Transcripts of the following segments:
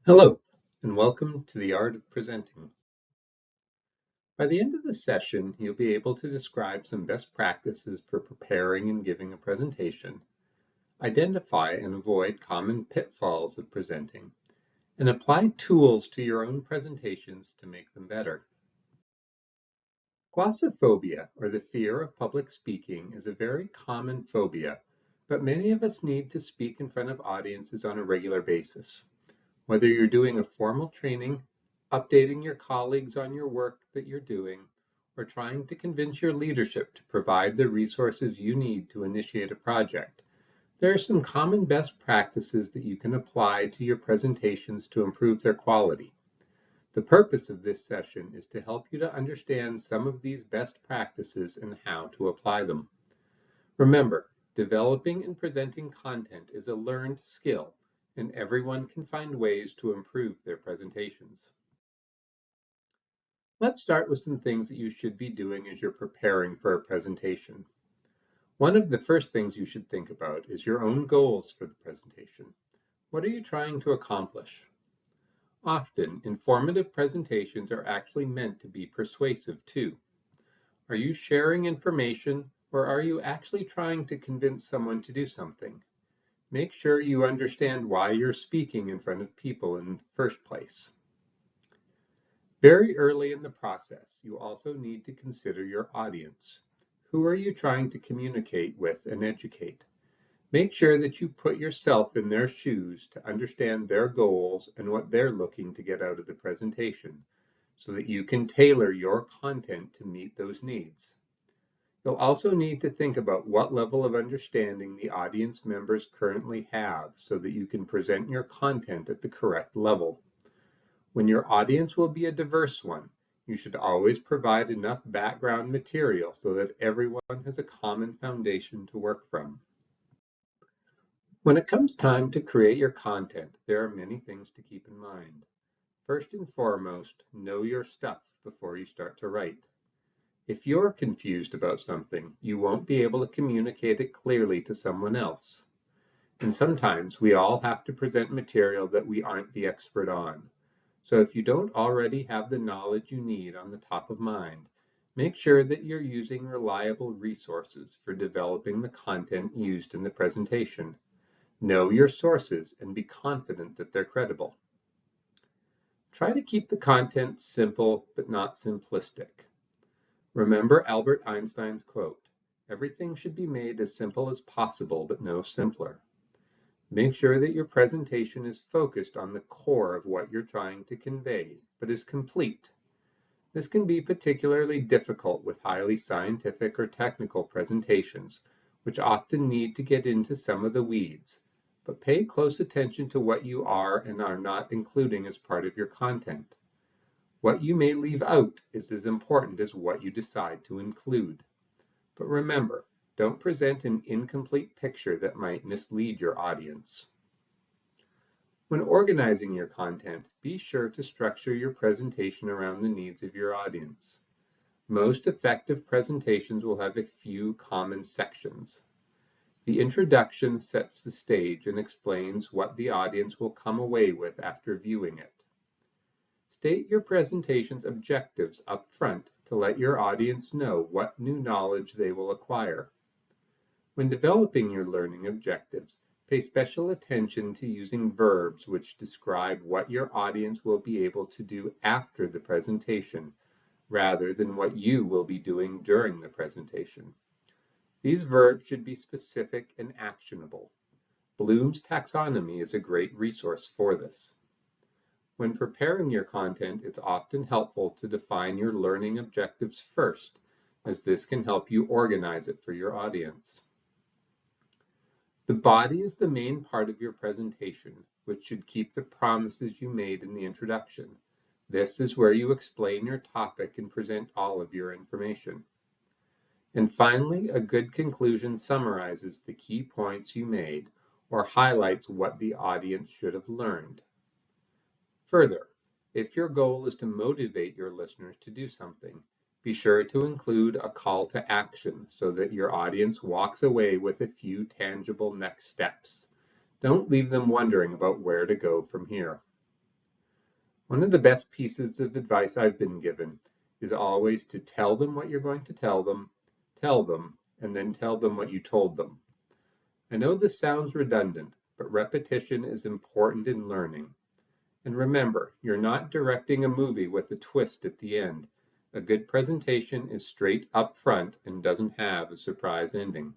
Hello, and welcome to the Art of Presenting. By the end of the session, you'll be able to describe some best practices for preparing and giving a presentation, identify and avoid common pitfalls of presenting, and apply tools to your own presentations to make them better. Glossophobia, or the fear of public speaking, is a very common phobia, but many of us need to speak in front of audiences on a regular basis. Whether you're doing a formal training, updating your colleagues on your work that you're doing, or trying to convince your leadership to provide the resources you need to initiate a project, there are some common best practices that you can apply to your presentations to improve their quality. The purpose of this session is to help you to understand some of these best practices and how to apply them. Remember, developing and presenting content is a learned skill, and everyone can find ways to improve their presentations. Let's start with some things that you should be doing as you're preparing for a presentation. One of the first things you should think about is your own goals for the presentation. What are you trying to accomplish? Often, informative presentations are actually meant to be persuasive too. Are you sharing information, or are you actually trying to convince someone to do something? Make sure you understand why you're speaking in front of people in the first place. Very early in the process, you also need to consider your audience. Who are you trying to communicate with and educate? Make sure that you put yourself in their shoes to understand their goals and what they're looking to get out of the presentation, so that you can tailor your content to meet those needs. You'll also need to think about what level of understanding the audience members currently have so that you can present your content at the correct level. When your audience will be a diverse one, you should always provide enough background material so that everyone has a common foundation to work from. When it comes time to create your content, there are many things to keep in mind. First and foremost, know your stuff before you start to write. If you're confused about something, you won't be able to communicate it clearly to someone else. And sometimes we all have to present material that we aren't the expert on. So if you don't already have the knowledge you need on the top of mind, make sure that you're using reliable resources for developing the content used in the presentation. Know your sources and be confident that they're credible. Try to keep the content simple but not simplistic. Remember Albert Einstein's quote, "Everything should be made as simple as possible, but no simpler." Make sure that your presentation is focused on the core of what you're trying to convey, but is complete. This can be particularly difficult with highly scientific or technical presentations, which often need to get into some of the weeds, but pay close attention to what you are and are not including as part of your content. What you may leave out is as important as what you decide to include. But remember, don't present an incomplete picture that might mislead your audience. When organizing your content, be sure to structure your presentation around the needs of your audience. Most effective presentations will have a few common sections. The introduction sets the stage and explains what the audience will come away with after viewing it. State your presentation's objectives up front to let your audience know what new knowledge they will acquire. When developing your learning objectives, pay special attention to using verbs which describe what your audience will be able to do after the presentation, rather than what you will be doing during the presentation. These verbs should be specific and actionable. Bloom's taxonomy is a great resource for this. When preparing your content, it's often helpful to define your learning objectives first, as this can help you organize it for your audience. The body is the main part of your presentation, which should keep the promises you made in the introduction. This is where you explain your topic and present all of your information. And finally, a good conclusion summarizes the key points you made or highlights what the audience should have learned. Further, if your goal is to motivate your listeners to do something, be sure to include a call to action so that your audience walks away with a few tangible next steps. Don't leave them wondering about where to go from here. One of the best pieces of advice I've been given is always to tell them what you're going to tell them, and then tell them what you told them. I know this sounds redundant, but repetition is important in learning. And remember, you're not directing a movie with a twist at the end. A good presentation is straight up front and doesn't have a surprise ending.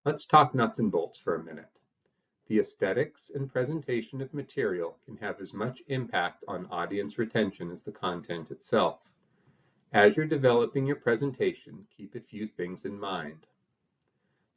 Let's talk nuts and bolts for a minute. The aesthetics and presentation of material can have as much impact on audience retention as the content itself. As you're developing your presentation, keep a few things in mind.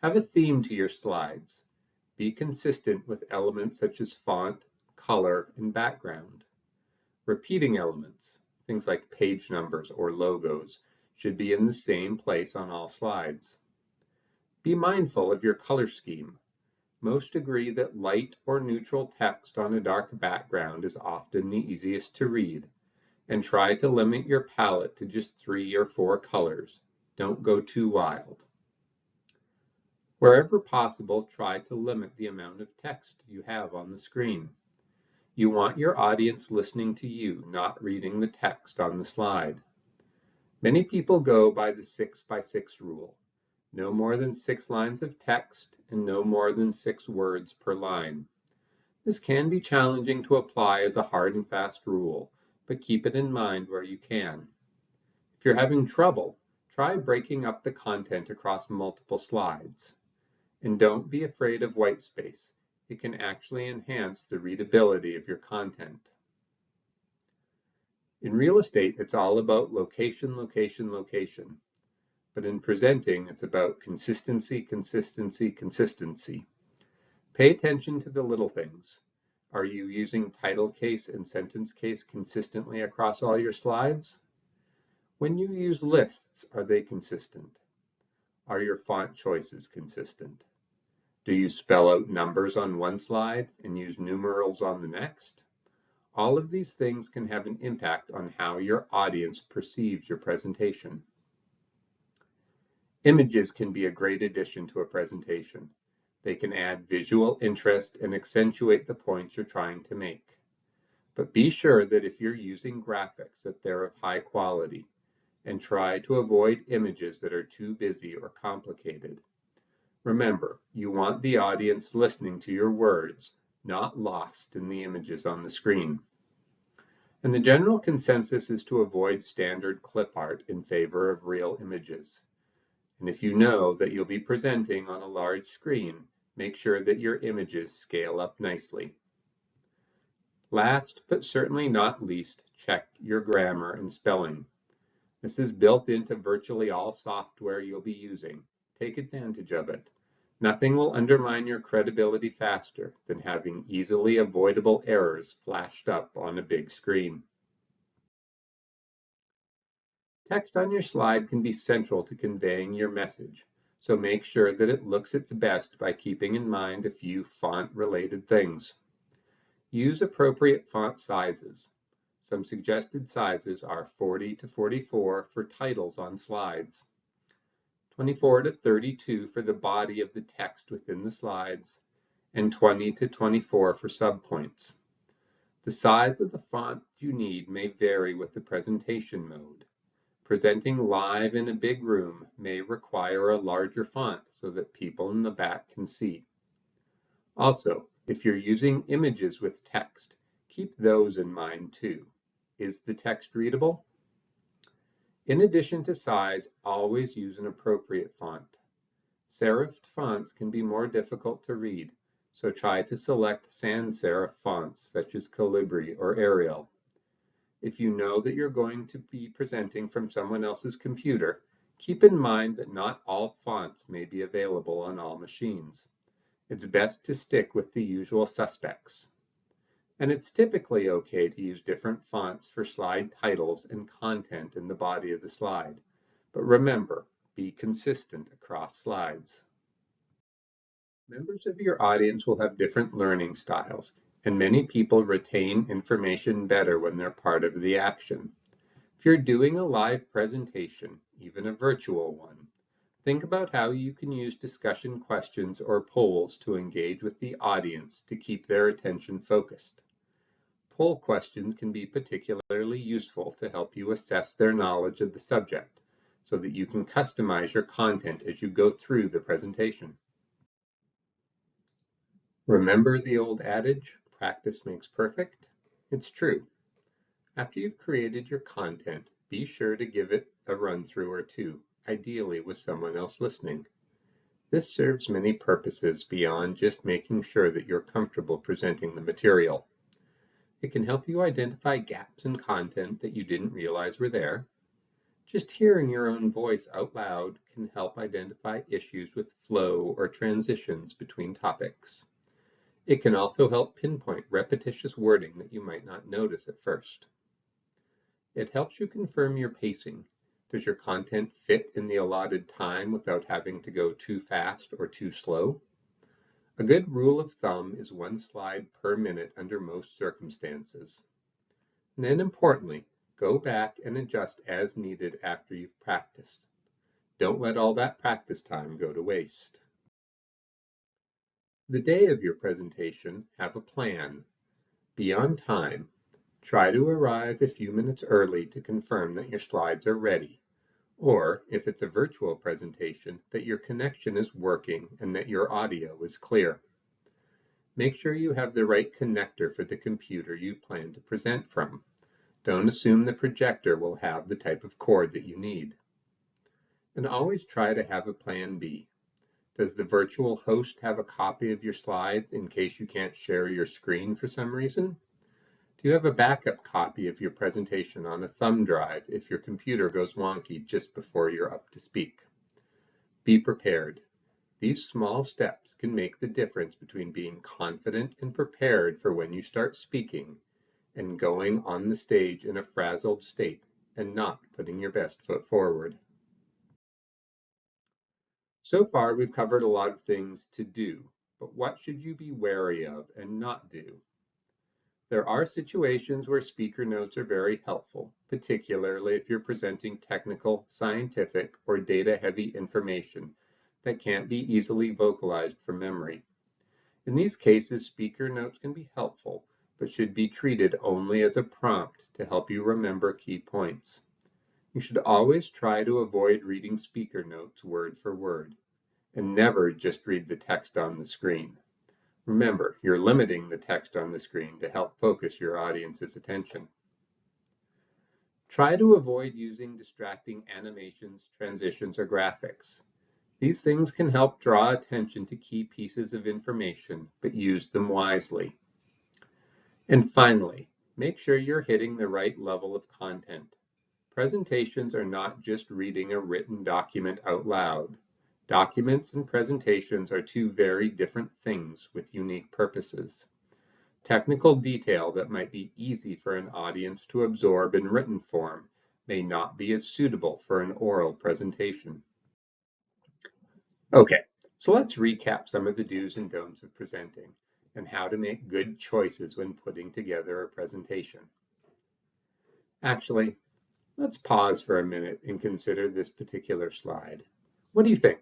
Have a theme to your slides. Be consistent with elements such as font, color, and background. Repeating elements, things like page numbers or logos, should be in the same place on all slides. Be mindful of your color scheme. Most agree that light or neutral text on a dark background is often the easiest to read, and try to limit your palette to just 3 or 4 colors. Don't go too wild. Wherever possible, try to limit the amount of text you have on the screen. You want your audience listening to you, not reading the text on the slide. Many people go by the 6x6 rule. No more than 6 lines of text and no more than 6 words per line. This can be challenging to apply as a hard and fast rule, but keep it in mind where you can. If you're having trouble, try breaking up the content across multiple slides. And don't be afraid of white space. It can actually enhance the readability of your content. In real estate, it's all about location, location, location. But in presenting, it's about consistency, consistency, consistency. Pay attention to the little things. Are you using title case and sentence case consistently across all your slides? When you use lists, are they consistent? Are your font choices consistent? Do you spell out numbers on one slide and use numerals on the next? All of these things can have an impact on how your audience perceives your presentation. Images can be a great addition to a presentation. They can add visual interest and accentuate the points you're trying to make. But be sure that if you're using graphics, that they're of high quality, and try to avoid images that are too busy or complicated. Remember, you want the audience listening to your words, not lost in the images on the screen. And the general consensus is to avoid standard clip art in favor of real images. And if you know that you'll be presenting on a large screen, make sure that your images scale up nicely. Last, but certainly not least, check your grammar and spelling. This is built into virtually all software you'll be using. Take advantage of it. Nothing will undermine your credibility faster than having easily avoidable errors flashed up on a big screen. Text on your slide can be central to conveying your message, so make sure that it looks its best by keeping in mind a few font-related things. Use appropriate font sizes. Some suggested sizes are 40 to 44 for titles on slides, 24 to 32 for the body of the text within the slides, and 20 to 24 for subpoints. The size of the font you need may vary with the presentation mode. Presenting live in a big room may require a larger font so that people in the back can see. Also, if you're using images with text, keep those in mind too. Is the text readable? In addition to size, always use an appropriate font. Serifed fonts can be more difficult to read, so try to select sans serif fonts such as Calibri or Arial. If you know that you're going to be presenting from someone else's computer, keep in mind that not all fonts may be available on all machines. It's best to stick with the usual suspects. And it's typically okay to use different fonts for slide titles and content in the body of the slide. But remember, be consistent across slides. Members of your audience will have different learning styles, and many people retain information better when they're part of the action. If you're doing a live presentation, even a virtual one, think about how you can use discussion questions or polls to engage with the audience to keep their attention focused. Poll questions can be particularly useful to help you assess their knowledge of the subject so that you can customize your content as you go through the presentation. Remember the old adage, practice makes perfect? It's true. After you've created your content, be sure to give it a run-through or two, ideally with someone else listening. This serves many purposes beyond just making sure that you're comfortable presenting the material. It can help you identify gaps in content that you didn't realize were there. Just hearing your own voice out loud can help identify issues with flow or transitions between topics. It can also help pinpoint repetitious wording that you might not notice at first. It helps you confirm your pacing. Does your content fit in the allotted time without having to go too fast or too slow? A good rule of thumb is 1 slide per minute under most circumstances. And then importantly, go back and adjust as needed after you've practiced. Don't let all that practice time go to waste. The day of your presentation, have a plan. Be on time. Try to arrive a few minutes early to confirm that your slides are ready. Or, if it's a virtual presentation, that your connection is working and that your audio is clear. Make sure you have the right connector for the computer you plan to present from. Don't assume the projector will have the type of cord that you need. And always try to have a plan B. Does the virtual host have a copy of your slides in case you can't share your screen for some reason? Do you have a backup copy of your presentation on a thumb drive if your computer goes wonky just before you're up to speak? Be prepared. These small steps can make the difference between being confident and prepared for when you start speaking and going on the stage in a frazzled state and not putting your best foot forward. So far, we've covered a lot of things to do, but what should you be wary of and not do? There are situations where speaker notes are very helpful, particularly if you're presenting technical, scientific, or data-heavy information that can't be easily vocalized from memory. In these cases, speaker notes can be helpful, but should be treated only as a prompt to help you remember key points. You should always try to avoid reading speaker notes word for word, and never just read the text on the screen. Remember, you're limiting the text on the screen to help focus your audience's attention. Try to avoid using distracting animations, transitions, or graphics. These things can help draw attention to key pieces of information, but use them wisely. And finally, make sure you're hitting the right level of content. Presentations are not just reading a written document out loud. Documents and presentations are two very different things with unique purposes. Technical detail that might be easy for an audience to absorb in written form may not be as suitable for an oral presentation. Okay, so let's recap some of the do's and don'ts of presenting and how to make good choices when putting together a presentation. Actually, let's pause for a minute and consider this particular slide. What do you think?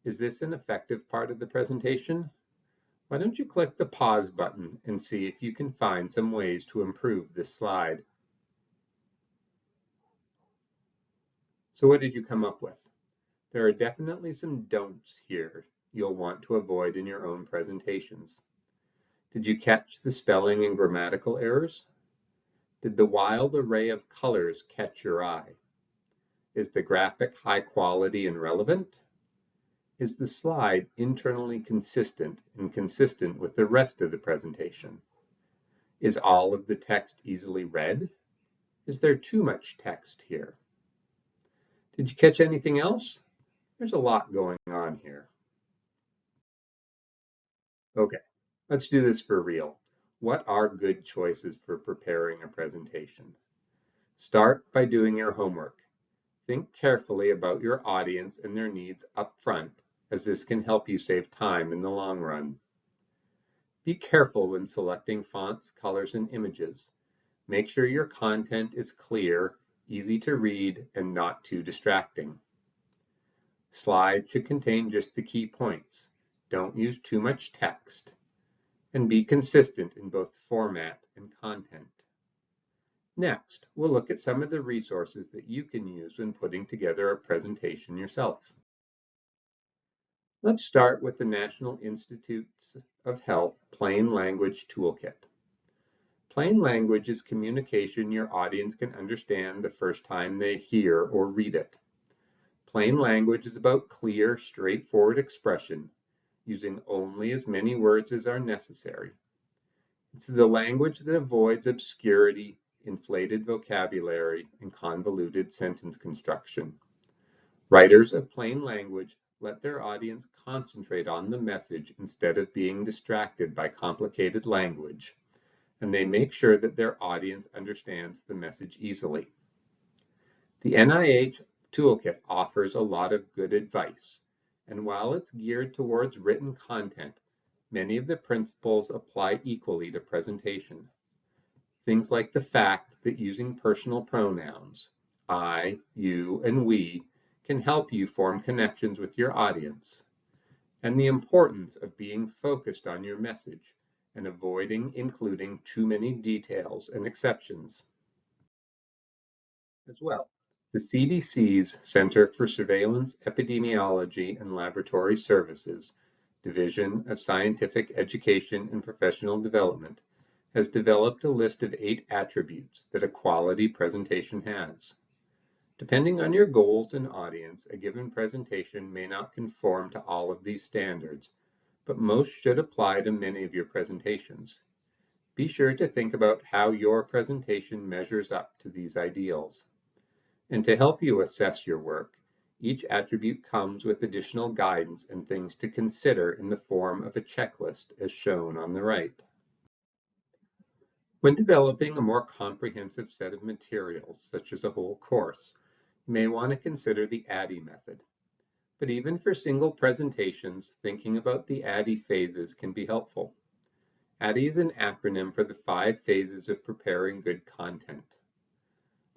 Is this an effective part of the presentation? Why don't you click the pause button and see if you can find some ways to improve this slide. So what did you come up with? There are definitely some don'ts here you'll want to avoid in your own presentations. Did you catch the spelling and grammatical errors? Did the wild array of colors catch your eye? Is the graphic high quality and relevant? Is the slide internally consistent and consistent with the rest of the presentation? Is all of the text easily read? Is there too much text here? Did you catch anything else? There's a lot going on here. Okay, let's do this for real. What are good choices for preparing a presentation? Start by doing your homework. Think carefully about your audience and their needs up front, as this can help you save time in the long run. Be careful when selecting fonts, colors, and images. Make sure your content is clear, easy to read, and not too distracting. Slides should contain just the key points. Don't use too much text. and be consistent in both format and content. Next, we'll look at some of the resources that you can use when putting together a presentation yourself. Let's start with the National Institutes of Health Plain Language Toolkit. Plain language is communication your audience can understand the first time they hear or read it. Plain language is about clear, straightforward expression, using only as many words as are necessary. It's the language that avoids obscurity, inflated vocabulary, and convoluted sentence construction. Writers of plain language let their audience concentrate on the message instead of being distracted by complicated language, and they make sure that their audience understands the message easily. The NIH Toolkit offers a lot of good advice, and while it's geared towards written content, many of the principles apply equally to presentation. Things like the fact that using personal pronouns, I, you, and we, can help you form connections with your audience, and the importance of being focused on your message and avoiding including too many details and exceptions. As well, the CDC's Center for Surveillance, Epidemiology, and Laboratory Services, Division of Scientific Education and Professional Development, has developed a list of 8 attributes that a quality presentation has. Depending on your goals and audience, a given presentation may not conform to all of these standards, but most should apply to many of your presentations. Be sure to think about how your presentation measures up to these ideals. And to help you assess your work, each attribute comes with additional guidance and things to consider in the form of a checklist as shown on the right. When developing a more comprehensive set of materials, such as a whole course, you may want to consider the ADDIE method. But even for single presentations, thinking about the ADDIE phases can be helpful. ADDIE is an acronym for the 5 phases of preparing good content.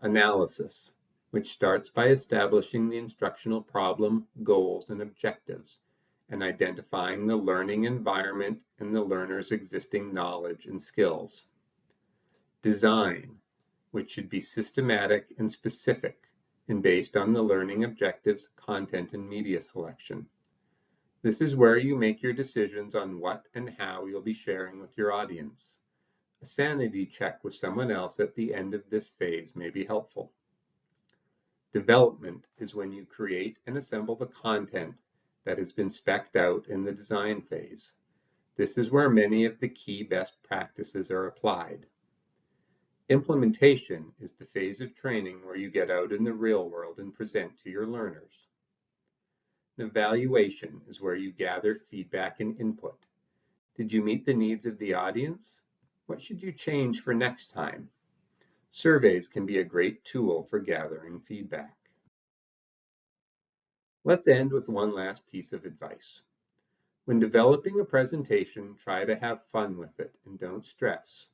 Analysis, which starts by establishing the instructional problem, goals, and objectives, and identifying the learning environment and the learner's existing knowledge and skills. Design, which should be systematic and specific and based on the learning objectives, content, and media selection. This is where you make your decisions on what and how you'll be sharing with your audience. A sanity check with someone else at the end of this phase may be helpful. Development is when you create and assemble the content that has been spec'd out in the design phase. This is where many of the key best practices are applied. Implementation is the phase of training where you get out in the real world and present to your learners. And evaluation is where you gather feedback and input. Did you meet the needs of the audience? What should you change for next time? Surveys can be a great tool for gathering feedback. Let's end with one last piece of advice. When developing a presentation, try to have fun with it and don't stress.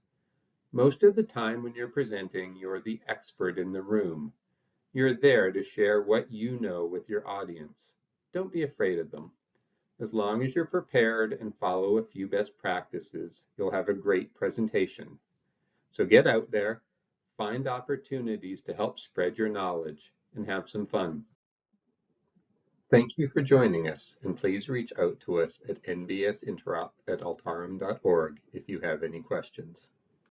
Most of the time when you're presenting, you're the expert in the room. You're there to share what you know with your audience. Don't be afraid of them. As long as you're prepared and follow a few best practices, you'll have a great presentation. So get out there, find opportunities to help spread your knowledge, and have some fun. Thank you for joining us, and please reach out to us at nbsinterop@altarum.org if you have any questions.